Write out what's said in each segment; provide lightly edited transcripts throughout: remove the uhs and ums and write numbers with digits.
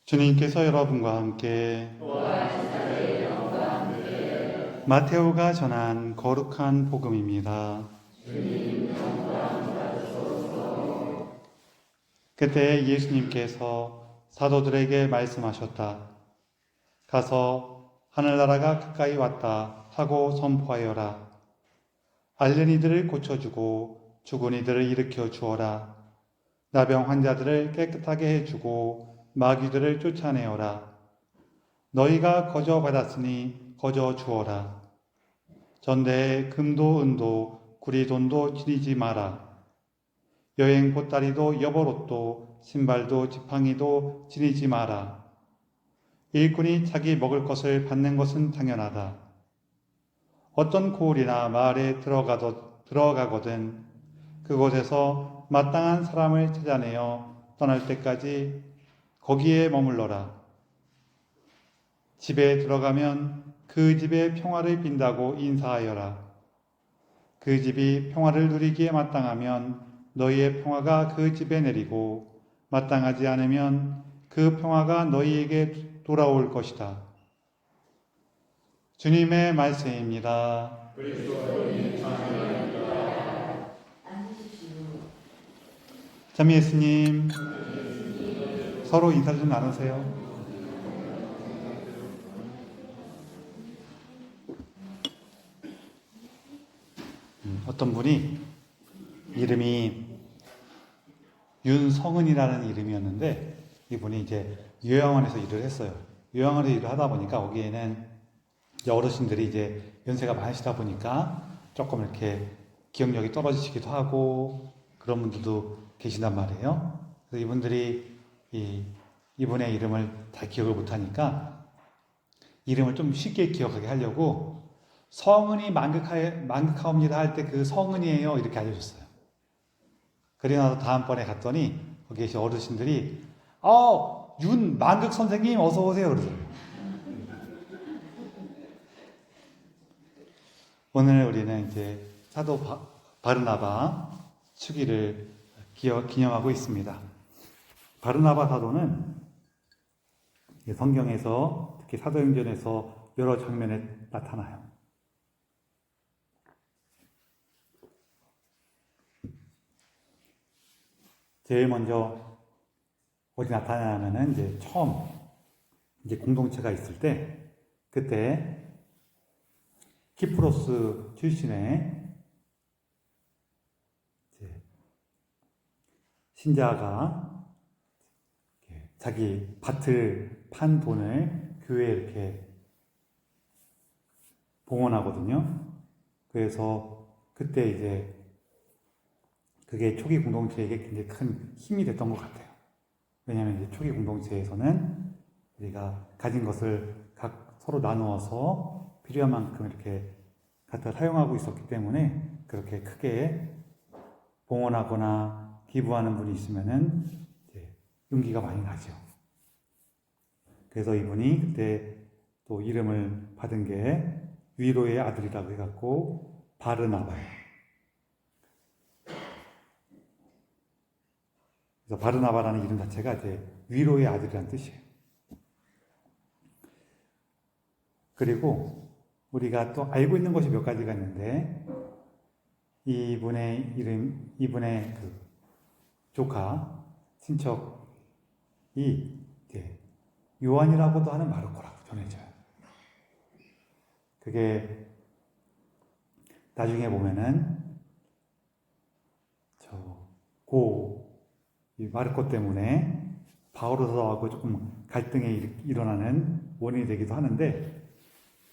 주님께서 여러분과 함께 마테오가 전한 거룩한 복음입니다. 그때 예수님께서 사도들에게 말씀하셨다. 가서 하늘나라가 가까이 왔다 하고 선포하여라. 앓는 이들을 고쳐주고 죽은 이들을 일으켜 주어라. 나병 환자들을 깨끗하게 해주고 마귀들을 쫓아내어라. 너희가 거저 받았으니 거저 주어라. 전대에 금도 은도 구리돈도 지니지 마라. 여행 보따리도 여벌옷도 신발도 지팡이도 지니지 마라. 일꾼이 자기 먹을 것을 받는 것은 당연하다. 어떤 고을이나 마을에 들어가거든 그곳에서 마땅한 사람을 찾아내어 떠날 때까지 거기에 머물러라. 집에 들어가면 그 집에 평화를 빈다고 인사하여라. 그 집이 평화를 누리기에 마땅하면 너희의 평화가 그 집에 내리고 마땅하지 않으면 그 평화가 너희에게 돌아올 것이다. 주님의 말씀입니다. 자매 예수님, 서로 인사 좀 나누세요. 어떤 분이 이름이 윤성은이라는 이름이었는데 이분이 이제 요양원에서 일을 했어요. 요양원에서 일을 하다 보니까 거기에는 이제 어르신들이 이제 연세가 많으시다 보니까 조금 이렇게 기억력이 떨어지시기도 하고 그런 분들도 계신단 말이에요. 그래서 이분들이 이분의 이름을 다 기억을 못하니까 이름을 좀 쉽게 기억하게 하려고 성은이 만극하옵니다 할 때 그 성은이에요 이렇게 알려줬어요. 그리고 나서 다음번에 갔더니 거기 계신 어르신들이 윤 만극 선생님 어서 오세요 그러더라고요. 오늘 우리는 이제 사도 바르나바 축일을 기념하고 있습니다. 바르나바 사도는 성경에서 특히 사도행전에서 여러 장면에 나타나요. 제일 먼저 어디 나타나냐면은 이제 처음 이제 공동체가 있을 때 그때 키프로스 출신의 신자가 자기 밭을 판 돈을 교회에 이렇게 봉헌하거든요. 그래서 그때 이제 그게 초기 공동체에게 굉장히 큰 힘이 됐던 것 같아요. 왜냐하면 이제 초기 공동체에서는 우리가 가진 것을 각 서로 나누어서 필요한 만큼 이렇게 갖다 사용하고 있었기 때문에 그렇게 크게 봉헌하거나 기부하는 분이 있으면은 이제 용기가 많이 나죠. 그래서 이분이 그때 또 이름을 받은 게 위로의 아들이라고 해갖고 바르나바예요. 그래서 바르나바라는 이름 자체가 이제 위로의 아들이라는 뜻이에요. 그리고 우리가 또 알고 있는 것이 몇 가지가 있는데 이분의 그 조카 친척이 이제 요한이라고도 하는 마르코라고 전해져요. 그게 나중에 보면은 이 마르코 때문에 바오로서하고 조금 갈등이 일어나는 원인이 되기도 하는데,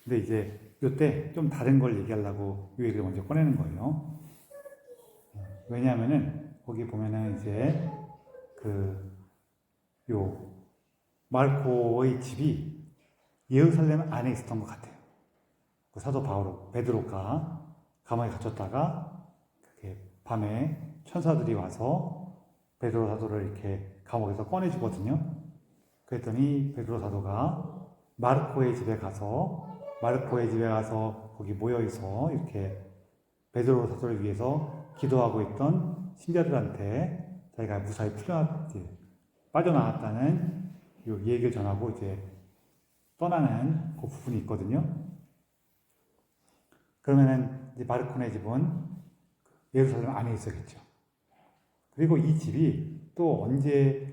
근데 이제 이때 좀 다른 걸 얘기하려고 이 얘기를 먼저 꺼내는 거예요. 왜냐하면은 거기 보면은 이제 마르코의 집이 예루살렘 안에 있었던 것 같아요. 그 사도 베드로가 감옥에 갇혔다가 밤에 천사들이 와서 베드로 사도를 이렇게 감옥에서 꺼내주거든요. 그랬더니 베드로 사도가 마르코의 집에 가서 거기 모여있어 이렇게 베드로 사도를 위해서 기도하고 있던 신자들한테 자기가 무사히 빠져나왔다는 이 얘기를 전하고 이제 떠나는 그 부분이 있거든요. 그러면은 이제 마르코네 집은 예루살렘 안에 있어야겠죠. 그리고 이 집이 또 언제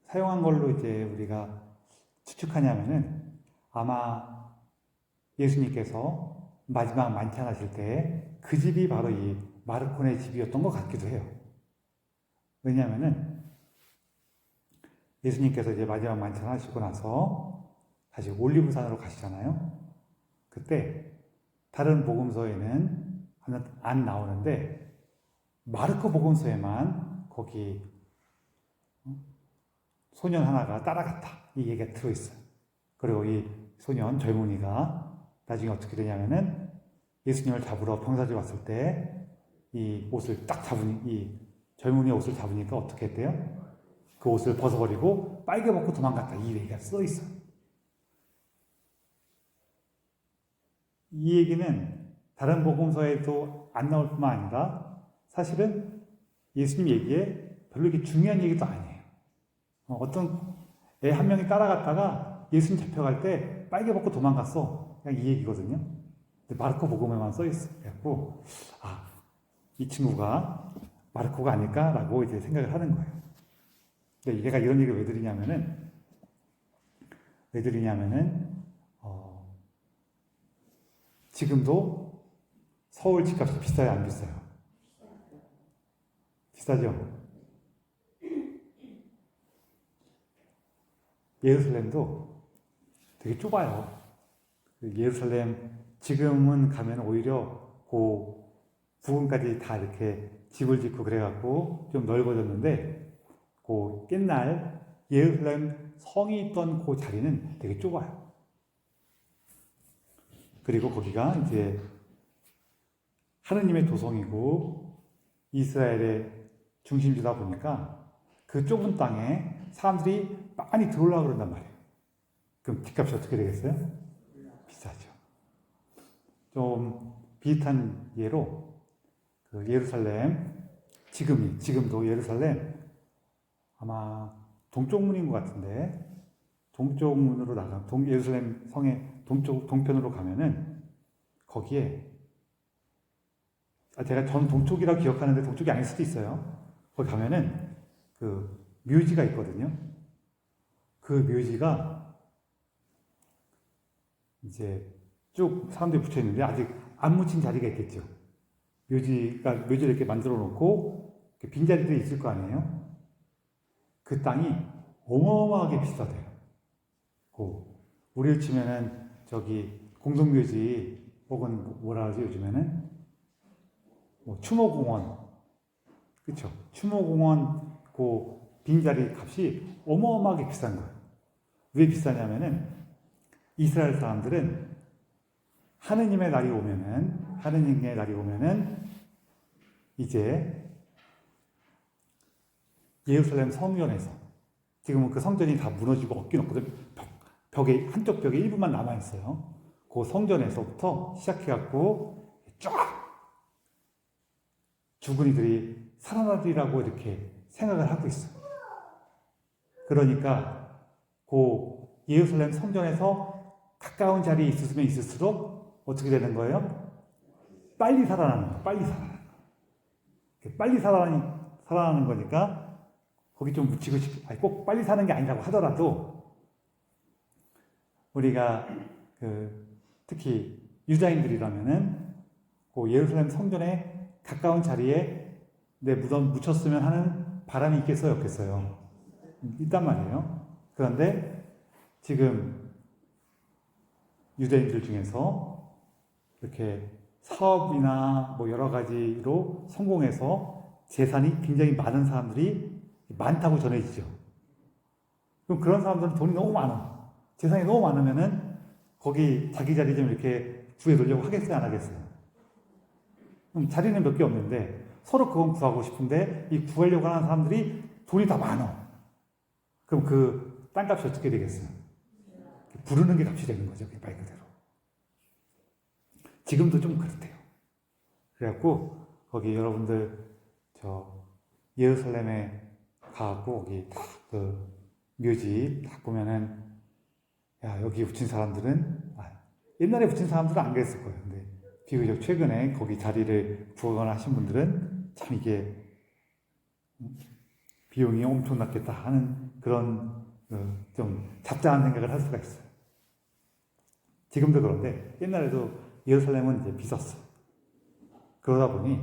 사용한 걸로 이제 우리가 추측하냐면은 아마 예수님께서 마지막 만찬하실 때 그 집이 바로 이 마르코네 집이었던 것 같기도 해요. 왜냐하면은 예수님께서 이제 마지막 만찬하시고 나서 다시 올리브산으로 가시잖아요. 그때 다른 복음서에는 안 나오는데 마르코 복음서에만 거기 소년 하나가 따라갔다 이 얘기가 들어있어요. 그리고 이 소년 젊은이가 나중에 어떻게 되냐면은 예수님을 잡으러 병사들이 왔을 때 이 옷을 딱 잡으니 이 젊은이의 옷을 잡으니까 어떻게 했대요? 그 옷을 벗어버리고 빨개 벗고 도망갔다 이 얘기가 써 있어요. 이 얘기는 다른 복음서에도 안 나올 뿐만 아니라 사실은 예수님 얘기에 별로 이렇게 중요한 얘기도 아니에요. 어떤 애 한 명이 따라갔다가 예수님 잡혀갈 때 빨개 벗고 도망갔어. 그냥 이 얘기거든요. 근데 마르코 복음에만 써 있고, 이 친구가 마르코가 아닐까라고 이제 생각을 하는 거예요. 근데 얘가 이런 얘기를 왜 드리냐면은, 지금도 서울 집값이 비싸요, 안 비싸요? 비싸죠? 예루살렘도 되게 좁아요. 예루살렘 지금은 가면 오히려 그 부근까지 다 이렇게 집을 짓고 그래갖고 좀 넓어졌는데 그 옛날 예루살렘 성이 있던 그 자리는 되게 좁아요. 그리고 거기가 이제 하느님의 도성이고 이스라엘의 중심지다 보니까 그 좁은 땅에 사람들이 많이 들어오려고 그런단 말이에요. 그럼 집값이 어떻게 되겠어요? 비싸죠. 좀 비슷한 예로 그 예루살렘 지금도 예루살렘 아마 동쪽 문인 것 같은데 동쪽 문으로 예루살렘 성의 동편으로 가면은 거기에 저는 동쪽이라고 기억하는데 동쪽이 아닐 수도 있어요. 거기 가면은 그 묘지가 있거든요. 그 묘지가 이제 쭉 사람들이 붙여 있는데 아직 안 묻힌 자리가 있겠죠. 묘지를 이렇게 만들어 놓고 빈자리들이 있을 거 아니에요. 그 땅이 어마어마하게 비싸대요. 우리를 치면은 저기 공동묘지 혹은 뭐라 하지 요즘에는 추모공원, 그렇죠? 추모공원 그 빈자리 값이 어마어마하게 비싼 거예요. 왜 비싸냐면은 이스라엘 사람들은 하느님의 날이 오면은 이제 예루살렘 성전에서 지금은 그 성전이 다 무너지고 없긴 없거든. 한쪽 벽에 일부만 남아 있어요. 그 성전에서부터 시작해갖고 쫙 죽은 이들이 살아나리라고 이렇게 생각을 하고 있어요. 그러니까 그 예루살렘 성전에서 가까운 자리에 있으면 있을수록 어떻게 되는 거예요? 빨리 살아나는 거예요. 빨리 살아나는 거니까 거기 좀 묻히고 꼭 빨리 사는 게 아니라고 하더라도 우리가 특히 유다인들이라면은 그 예루살렘 성전에 가까운 자리에 내 무덤 묻혔으면 하는 바람이 있겠어요, 없겠어요? 있단 말이에요. 그런데 지금 유대인들 중에서 이렇게 사업이나 여러 가지로 성공해서 재산이 굉장히 많은 사람들이 많다고 전해지죠. 그럼 그런 사람들은 돈이 너무 많아. 재산이 너무 많으면은 거기 자기 자리 좀 이렇게 구해놓으려고 하겠어요, 안 하겠어요? 그럼 자리는 몇 개 없는데 서로 그건 구하고 싶은데 이 구하려고 하는 사람들이 돈이 다 많아. 그럼 그 땅값이 어떻게 되겠어요? 부르는 게 값이 되는 거죠, 말 그대로. 지금도 좀 그렇대요. 그래갖고 거기 여러분들 예루살렘에 가고 거기 묘지 딱 보면은 야, 여기 붙인 사람들은 옛날에 붙인 사람들은 안 그랬을 거예요. 근데 비교적 최근에 거기 자리를 부원하신 분들은 참 이게 비용이 엄청났겠다 하는 그런 좀 잡다한 생각을 할 수가 있어요. 지금도 그런데 옛날에도 예루살렘은 이제 빚었어요. 그러다 보니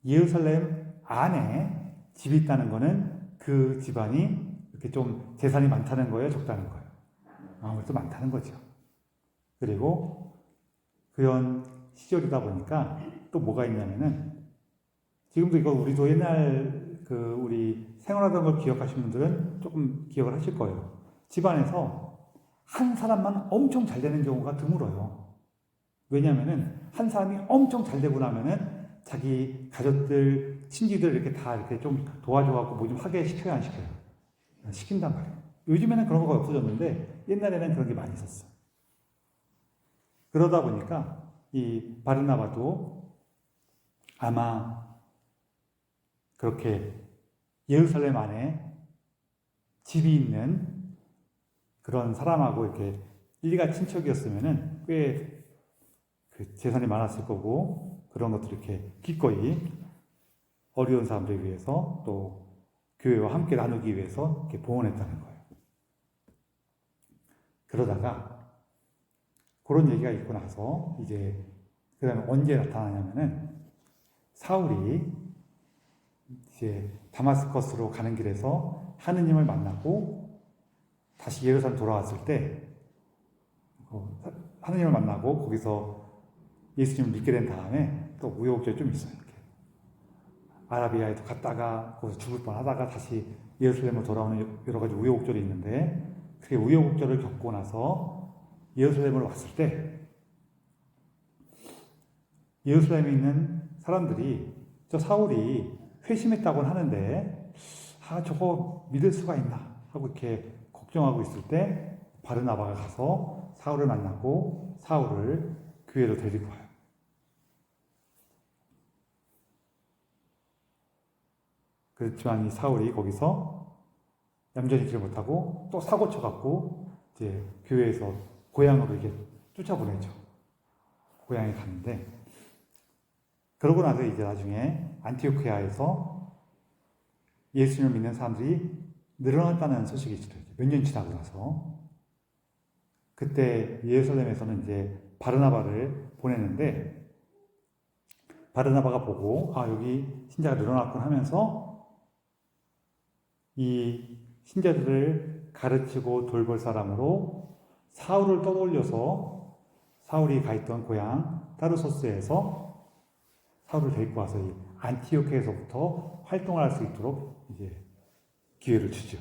예루살렘 안에 집이 있다는 거는 그 집안이 이렇게 좀 재산이 많다는 거예요, 적다는 거예요. 아무래도 많다는 거죠. 그리고 그런 시절이다 보니까 또 뭐가 있냐면은 지금도 이거 우리도 옛날 우리 생활하던 걸 기억하시는 분들은 조금 기억을 하실 거예요. 집안에서 한 사람만 엄청 잘 되는 경우가 드물어요. 왜냐면은 한 사람이 엄청 잘 되고 나면은 자기 가족들, 친지들 이렇게 다 이렇게 좀 도와줘갖고 뭐 좀 하게 시켜야 안 시켜요? 시킨단 말이에요. 요즘에는 그런 거가 없어졌는데 옛날에는 그런 게 많이 있었어요. 그러다 보니까 이 바르나바도 아마 그렇게 예루살렘 안에 집이 있는 그런 사람하고 이렇게 일가 친척이었으면은 꽤 그 재산이 많았을 거고 그런 것들을 이렇게 기꺼이 어려운 사람들을 위해서 또 교회와 함께 나누기 위해서 이렇게 봉헌했다는 거예요. 그러다가 그런 얘기가 있고 나서 이제 그 다음에 언제 나타나냐면은 사울이 이제 다마스커스로 가는 길에서 하느님을 만나고 다시 예루살렘 돌아왔을 때 하느님을 만나고 거기서 예수님을 믿게 된 다음에 또 우여곡절이 좀 있어요. 이렇게. 아라비아에도 갔다가 거기서 죽을 뻔하다가 다시 예루살렘으로 돌아오는 여러 가지 우여곡절이 있는데 그게 우여곡절을 겪고 나서 예루살렘으로 왔을 때 예루살렘에 있는 사람들이 저 사울이 회심했다고는 하는데 저거 믿을 수가 있나 하고 이렇게 걱정하고 있을 때 바르나바가 가서 사울을 만나고 사울을 교회로 데리고 와요. 그렇지만 이 사울이 거기서 얌전히 있지 못하고 또 사고 쳐갖고 이제 교회에서 고향으로 이렇게 쫓아보내죠. 고향에 갔는데 그러고 나서 이제 나중에 안티오키아에서 예수님을 믿는 사람들이 늘어났다는 소식이 있어요. 몇 년 지나고 나서 그때 예루살렘에서는 이제 바르나바를 보냈는데 바르나바가 보고 여기 신자가 늘어났군 하면서 이 신자들을 가르치고 돌볼 사람으로 사울을 떠돌려서 사울이 가 있던 고향 타르소스에서 사울을 데리고 와서 이 안티오키아에서부터 활동을 할 수 있도록 이제 기회를 주죠.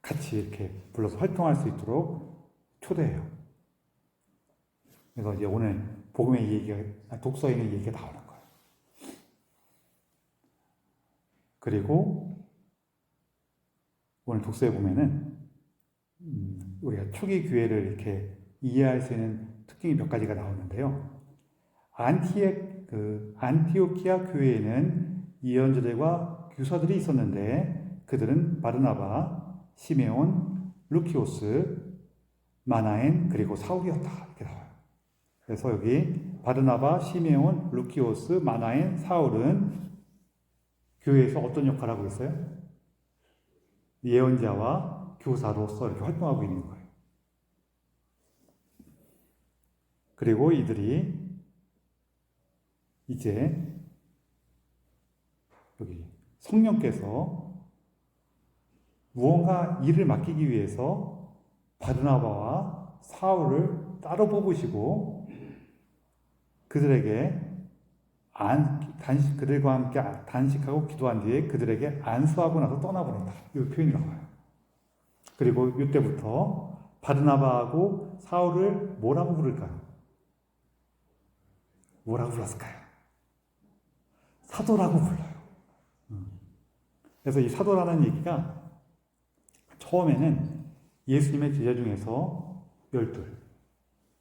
같이 이렇게 불러서 활동할 수 있도록 초대해요. 그래서 이제 오늘 복음의 얘기가 독서에 있는 얘기가 나오는 거예요. 그리고 오늘 독서에 보면은 우리가 초기 교회를 이렇게 이해할 수 있는 특징이 몇 가지가 나오는데요. 안티오키아 교회에는 예언자들과 교사들이 있었는데 그들은 바르나바, 시메온, 루키오스, 마나엔 그리고 사울이었다 이렇게 나와요. 그래서 여기 바르나바, 시메온, 루키오스, 마나엔, 사울은 교회에서 어떤 역할을 하고 있어요? 예언자와 교사로서 이렇게 활동하고 있는 거예요. 그리고 이들이 이제 여기 성령께서 무언가 일을 맡기기 위해서 바르나바와 사울을 따로 뽑으시고 그들에게 그들과 함께 단식하고 기도한 뒤에 그들에게 안수하고 나서 떠나보낸다. 이 표현이 나와요. 그리고 이때부터 바르나바하고 사울을 뭐라고 부를까요? 뭐라고 불렀을까요? 사도라고 불러요. 그래서 이 사도라는 얘기가 처음에는 예수님의 제자 중에서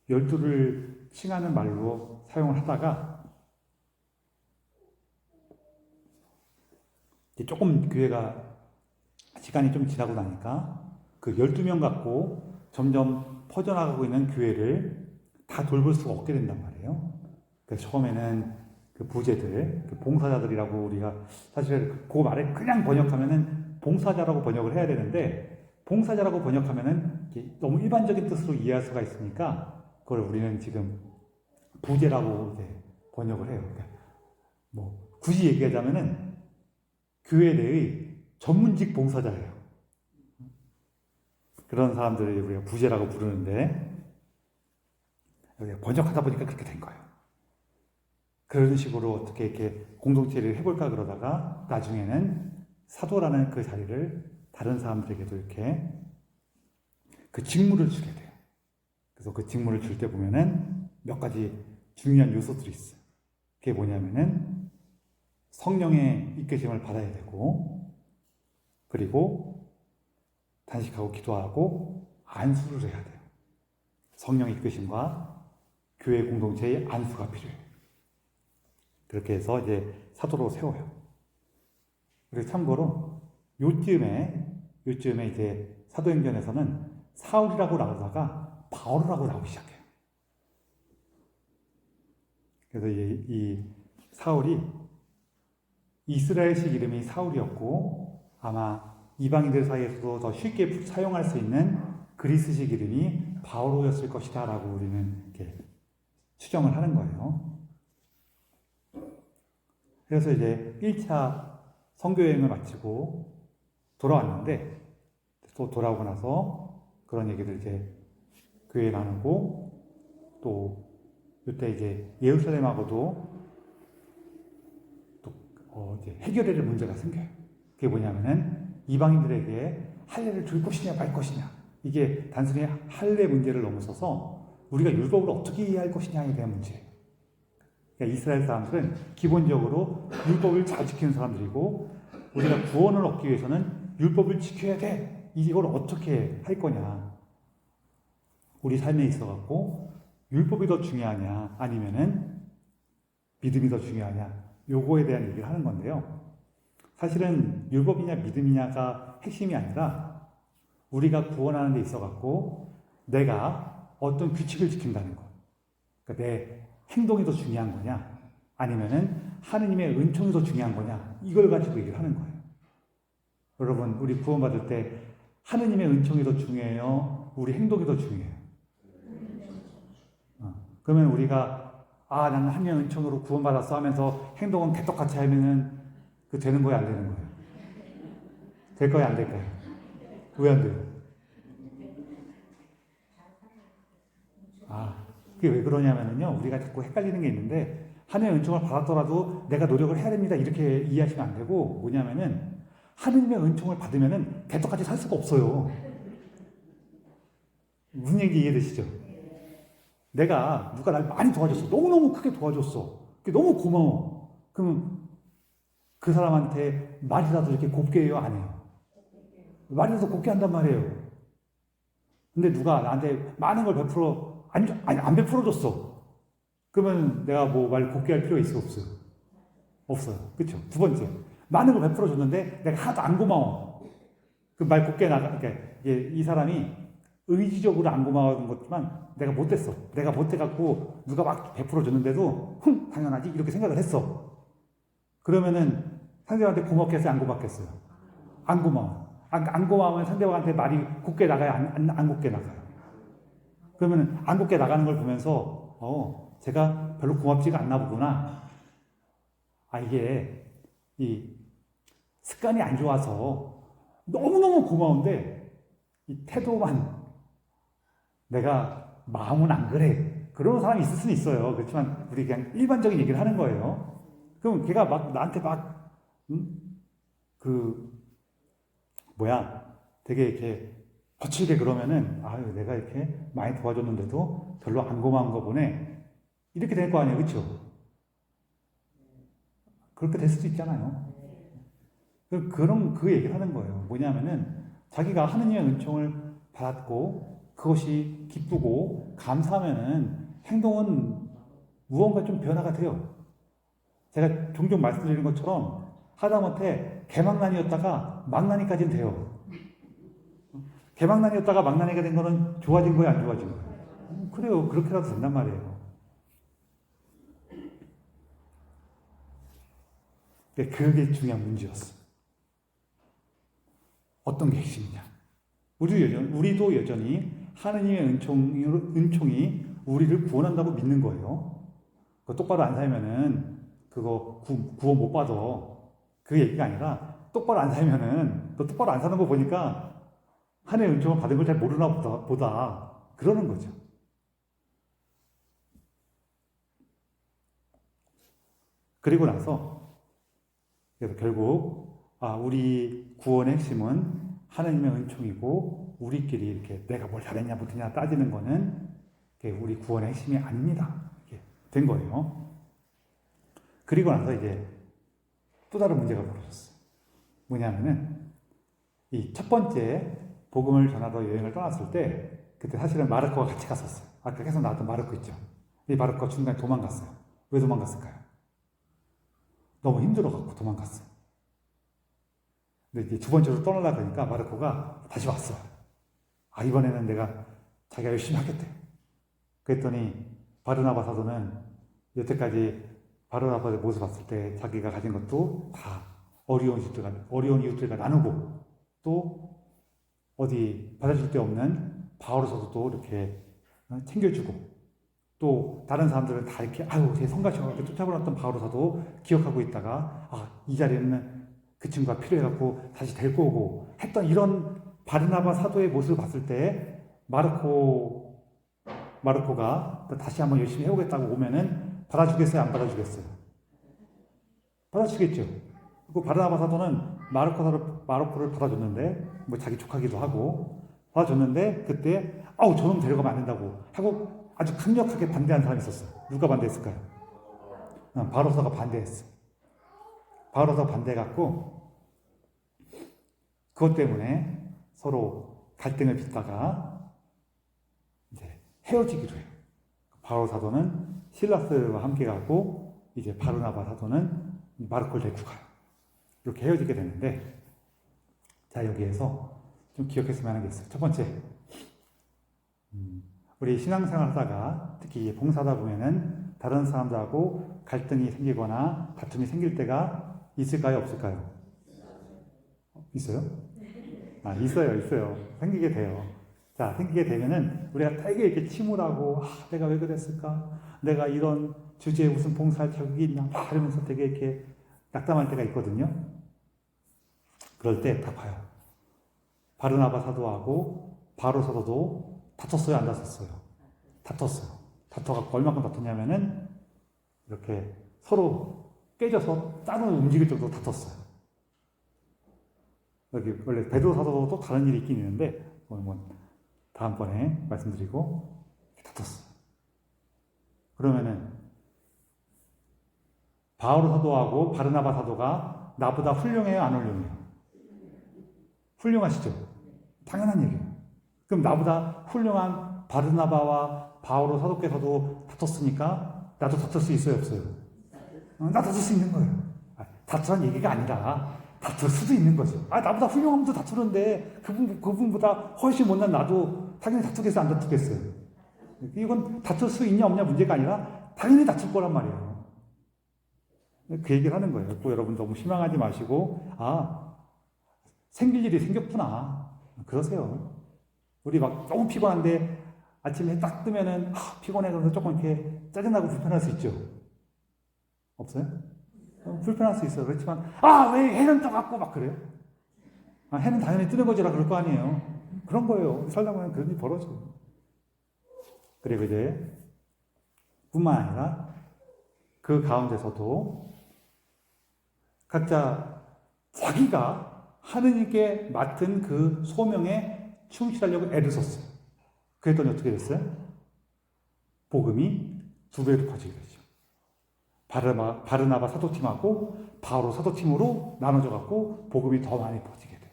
12를 칭하는 말로 사용을 하다가 조금 교회가 시간이 좀 지나고 나니까 그 12명 갖고 점점 퍼져나가고 있는 교회를 다 돌볼 수가 없게 된단 말이에요. 그래서 처음에는 그 부제들, 그 봉사자들이라고 우리가 사실 그 말을 그냥 번역하면은 봉사자라고 번역을 해야 되는데 봉사자라고 번역하면은 너무 일반적인 뜻으로 이해할 수가 있으니까 그걸 우리는 지금 부제라고 이제 번역을 해요. 그러니까 뭐 굳이 얘기하자면은 교회 내의 전문직 봉사자예요. 그런 사람들을 우리가 부제라고 부르는데 번역하다 보니까 그렇게 된 거예요. 그런 식으로 어떻게 이렇게 공동체를 해볼까 그러다가 나중에는 사도라는 그 자리를 다른 사람들에게도 이렇게 그 직무를 주게 돼요. 그래서 그 직무를 줄 때 보면은 몇 가지 중요한 요소들이 있어요. 그게 뭐냐면은 성령의 이끄심을 받아야 되고, 그리고 단식하고 기도하고 안수를 해야 돼요. 성령의 이끄심과 교회 공동체의 안수가 필요해요. 그렇게 해서 이제 사도로 세워요. 그리고 참고로 요쯤에 이제 사도행전에서는 사울이라고 나오다가 바울이라고 나오기 시작해요. 그래서 이 사울이 이스라엘식 이름이 사울이었고 아마 이방인들 사이에서도 더 쉽게 사용할 수 있는 그리스식 이름이 바오로였을 것이다 라고 우리는 이렇게 추정을 하는 거예요. 그래서 이제 1차 선교여행을 마치고 돌아왔는데 또 돌아오고 나서 그런 얘기들 이제 교회에 나누고 또 이때 이제 예루살렘하고도 또 이제 해결해야 될 문제가 생겨요. 그게 뭐냐면은 이방인들에게 할례를 줄 것이냐 말 것이냐, 이게 단순히 할례 문제를 넘어서서 우리가 율법을 어떻게 이해할 것이냐에 대한 문제예요. 그러니까 이스라엘 사람들은 기본적으로 율법을 잘 지키는 사람들이고 우리가 구원을 얻기 위해서는 율법을 지켜야 돼. 이걸 어떻게 할 거냐. 우리 삶에 있어갖고 율법이 더 중요하냐 아니면은 믿음이 더 중요하냐, 요거에 대한 얘기를 하는 건데요. 사실은 율법이냐 믿음이냐가 핵심이 아니라 우리가 구원하는 데 있어갖고 내가 어떤 규칙을 지킨다는 것, 그러니까 내 행동이 더 중요한 거냐 아니면은 하느님의 은총이 더 중요한 거냐, 이걸 가지고 얘기를 하는 거예요. 여러분, 우리 구원받을 때 하느님의 은총이 더 중요해요? 우리 행동이 더 중요해요? 그러면 우리가 나는 하느님의 은총으로 구원받았어 하면서 행동은 개떡같이 하면은 그 되는 거야 안 되는 거예요? 될 거야 안 될까요? 왜 안 돼요? 그게 왜 그러냐면요, 우리가 자꾸 헷갈리는 게 있는데 하느님의 은총을 받았더라도 내가 노력을 해야 됩니다 이렇게 이해하시면 안 되고, 뭐냐면은 하느님의 은총을 받으면은 개떡같이 살 수가 없어요. 무슨 얘기 이해되시죠? 내가 누가 날 많이 도와줬어, 너무너무 크게 도와줬어, 그게 너무 고마워. 그럼 그 사람한테 말이라도 이렇게 곱게 해요 안 해요? 말이라도 곱게 한단 말이에요. 근데 누가 나한테 많은 걸 안 베풀어줬어. 그러면 내가 뭐 말 곱게 할 필요가 있어요 없어요? 없어요. 그렇죠? 두 번째, 많은 걸 베풀어줬는데 내가 하나도 안 고마워. 그 말 곱게 그러니까 이 사람이 의지적으로 안 고마워하는 것지만 내가 못됐어. 내가 못해갖고 누가 막 베풀어줬는데도 당연하지 이렇게 생각을 했어. 그러면은 상대방한테 고맙겠어요 안 고맙겠어요? 안 고마워. 안 고마우면 상대방한테 말이 곱게 나가요 안 곱게 나가요? 그러면 안 곱게 나가는 걸 보면서 제가 별로 고맙지가 않나 보구나. 이게 이 습관이 안 좋아서 너무너무 고마운데 이 태도만, 내가 마음은 안 그래. 그런 사람이 있을 수는 있어요. 그렇지만 우리 그냥 일반적인 얘기를 하는 거예요. 그럼 걔가 막 나한테 되게 이렇게 거칠게 그러면은 내가 이렇게 많이 도와줬는데도 별로 안 고마운 거 보네. 이렇게 될 거 아니에요, 그렇죠? 그렇게 될 수도 있잖아요. 그런 그 얘기를 하는 거예요. 뭐냐면은 자기가 하느님의 은총을 받았고 그것이 기쁘고 감사하면은 행동은 무언가 좀 변화가 돼요. 제가 종종 말씀드리는 것처럼 하다못해 개망난이었다가 망난이까지는 돼요. 개망난이었다가 망나니가 된 거는 좋아진 거예요, 안 좋아진 거예요? 그래요. 그렇게라도 된단 말이에요. 그게 중요한 문제였어. 어떤 게 핵심이냐? 우리도 여전히 하느님의 은총이 우리를 구원한다고 믿는 거예요. 그거 똑바로 안 살면은 그거 구원 못 받아. 그 얘기가 아니라 똑바로 안 살면은 너 똑바로 안 사는 거 보니까 하느님의 은총을 받은 걸 잘 모르나 보다. 그러는 거죠. 그리고 나서 그래서 결국 우리 구원의 핵심은 하나님의 은총이고 우리끼리 이렇게 내가 뭘 잘했냐 못했냐 따지는 거는 우리 구원의 핵심이 아닙니다. 이렇게 된 거예요. 그리고 나서 이제 또 다른 문제가 벌어졌어요. 뭐냐면은 이 첫 번째 복음을 전하러 여행을 떠났을 때 그때 사실은 마르코가 같이 갔었어요. 아까 계속 나왔던 마르코 있죠. 이 마르코가 중간에 도망갔어요. 왜 도망갔을까요? 너무 힘들어갖고 도망갔어요. 근데 이제 두 번째로 떠나려고 하니까 마르코가 다시 왔어요. 이번에는 내가 자기가 열심히 하겠대. 그랬더니 바르나바 사도는 여태까지 바르나바의 모습 봤을 때 자기가 가진 것도 다 어려운 이웃들과 나누고 또 어디 받아줄 데 없는 바오로 사도도 이렇게 챙겨주고 또 다른 사람들은 다 이렇게 제 성가셔 이렇게 쫓아버렸던 바오로 사도 기억하고 있다가 이 자리에는 그 친구가 필요해갖고 다시 데리고 오고 했던 이런 바르나바 사도의 모습을 봤을 때 마르코가 다시 한번 열심히 해보겠다고 오면은 받아주겠어요? 안 받아주겠어요? 받아주겠죠. 그리고 바르나바 사도는 마르코를 받아줬는데 뭐 자기 조카기도 하고 받아줬는데 그때 저놈 데려가면 안 된다고 하고 아주 강력하게 반대한 사람이 있었어요. 누가 반대했을까요? 바로사가 반대했어요. 바로사가 반대해갖고 그것 때문에 서로 갈등을 빚다가 이제 헤어지기로 해요. 바로 사도는 실라스와 함께 가고 이제 바르나바 사도는 마르코를 데리고 가요. 이렇게 헤어지게 되는데 자 여기에서 좀 기억했으면 하는 게 있어요. 첫 번째 우리 신앙생활 하다가 특히 봉사하다 보면은 다른 사람들하고 갈등이 생기거나 다툼이 생길 때가 있을까요? 없을까요? 있어요? 있어요. 생기게 돼요. 자, 생기게 되면은 우리가 되게 이렇게 침울하고 내가 왜 그랬을까? 내가 이런 주제에 무슨 봉사할 자격이 있나? 이러면서 되게 이렇게 낙담할 때가 있거든요. 그럴 때 딱 봐요. 바르나바 사도하고 바로 사도도 다퉜어요? 안 다퉜어요? 다퉜어요. 다퉈갖고 얼마큼 다퉜냐면은 이렇게 서로 깨져서 따로 움직일 정도로 다퉜어요. 여기 원래 베드로 사도도 또 다른 일이 있긴 있는데 다음번에 말씀드리고 다퉜어요. 그러면은 바오로 사도하고 바르나바 사도가 나보다 훌륭해요? 안 훌륭해요? 훌륭하시죠? 당연한 얘기예요. 그럼 나보다 훌륭한 바르나바와 바오로 사도께서도 다퉜으니까 나도 다툴 수 있어요? 없어요? 나 다툴 수 있는 거예요. 다투란 얘기가 아니라 다툴 수도 있는 거죠. 나보다 훌륭한 분도 다투는데 그분보다 훨씬 못난 나도 당연히 다투겠어요? 안 다투겠어요? 이건 다툴 수 있냐 없냐 문제가 아니라 당연히 다툴 거란 말이에요. 그 얘기를 하는 거예요. 또 여러분 너무 실망하지 마시고 생길 일이 생겼구나. 그러세요. 우리 막 너무 피곤한데 아침에 딱 뜨면은 피곤해 그러면서 조금 이렇게 짜증나고 불편할 수 있죠. 없어요? 불편할 수 있어요. 그렇지만 왜 해는 떠갖고 막 그래요? 해는 당연히 뜨는 거지라 그럴 거 아니에요. 그런 거예요. 살다 보면 그런 일이 벌어져요. 그리고 이제 뿐만 아니라 그 가운데서도 각자 자기가 하느님께 맡은 그 소명에 충실하려고 애를 썼어요. 그랬더니 어떻게 됐어요? 복음이 두 배로 퍼지게 되죠. 바르나바 사도팀하고 바오로 사도팀으로 나눠져갖고 복음이 더 많이 퍼지게 돼요.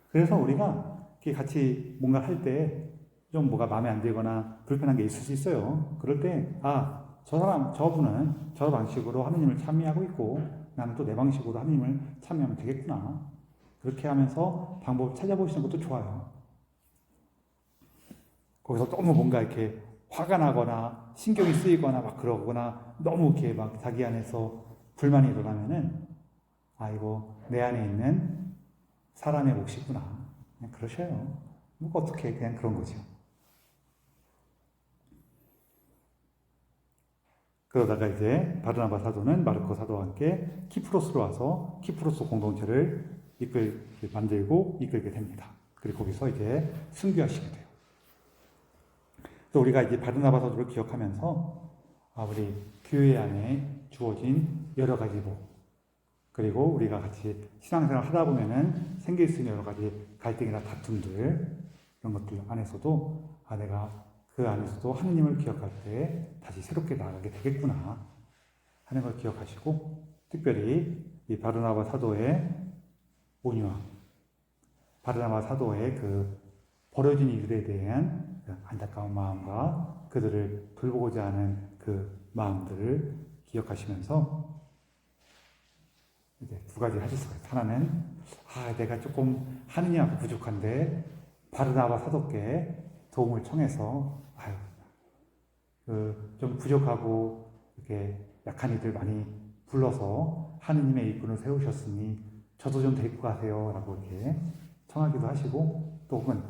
그래서 우리가 같이 뭔가 할 때 좀 뭐가 마음에 안 들거나 불편한 게 있을 수 있어요. 그럴 때 저분은 저 방식으로 하느님을 참여하고 있고 나는 또 내 방식으로 하느님을 참여하면 되겠구나. 그렇게 하면서 방법을 찾아보시는 것도 좋아요. 거기서 너무 뭔가 이렇게 화가 나거나 신경이 쓰이거나 막 그러거나 너무 이렇게 막 자기 안에서 불만이 일어나면은 아 이거 내 안에 있는 사람의 몫이구나 그냥 그러셔요. 뭐 어떻게 그냥 그런 거죠. 그러다가 이제 바르나바 사도는 마르코 사도와 함께 키프로스로 와서 키프로스 공동체를 만들고 이끌게 됩니다. 그리고 거기서 이제 순교하시게 돼요. 또 우리가 이제 바르나바 사도를 기억하면서 우리 교회 안에 주어진 여러 가지 복 그리고 우리가 같이 신앙생활 하다 보면은 생길 수 있는 여러 가지 갈등이나 다툼들 이런 것들 안에서도 내가 그 안에서도 하느님을 기억할 때 다시 새롭게 나아가게 되겠구나 하는 걸 기억하시고 특별히 이 바르나바 사도의 온유함, 바르나바 사도의 그 버려진 이들에 대한 안타까운 마음과 그들을 돌보고자 하는 그 마음들을 기억하시면서 이제 두 가지를 하실 수가 있어요. 하나는 내가 조금 하느님 앞에 부족한데 바르나바 사도께 도움을 청해서 좀 부족하고 이렇게 약한 이들 많이 불러서 하느님의 일꾼을 세우셨으니 저도 좀 데리고 가세요라고 이렇게 청하기도 하시고 또 혹은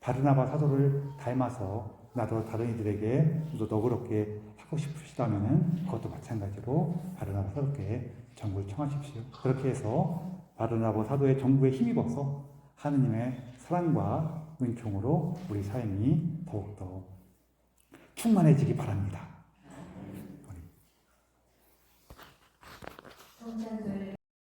바르나바 사도를 닮아서 나도 다른 이들에게 좀 더 너그럽게 하고 싶으시다면은 그것도 마찬가지로 바르나바 사도께 정부를 청하십시오. 그렇게 해서 바르나바 사도의 정부에 힘입어서 하느님의 사랑과 은총으로 우리 삶이 더욱더 충만해지기 바랍니다. 성찬절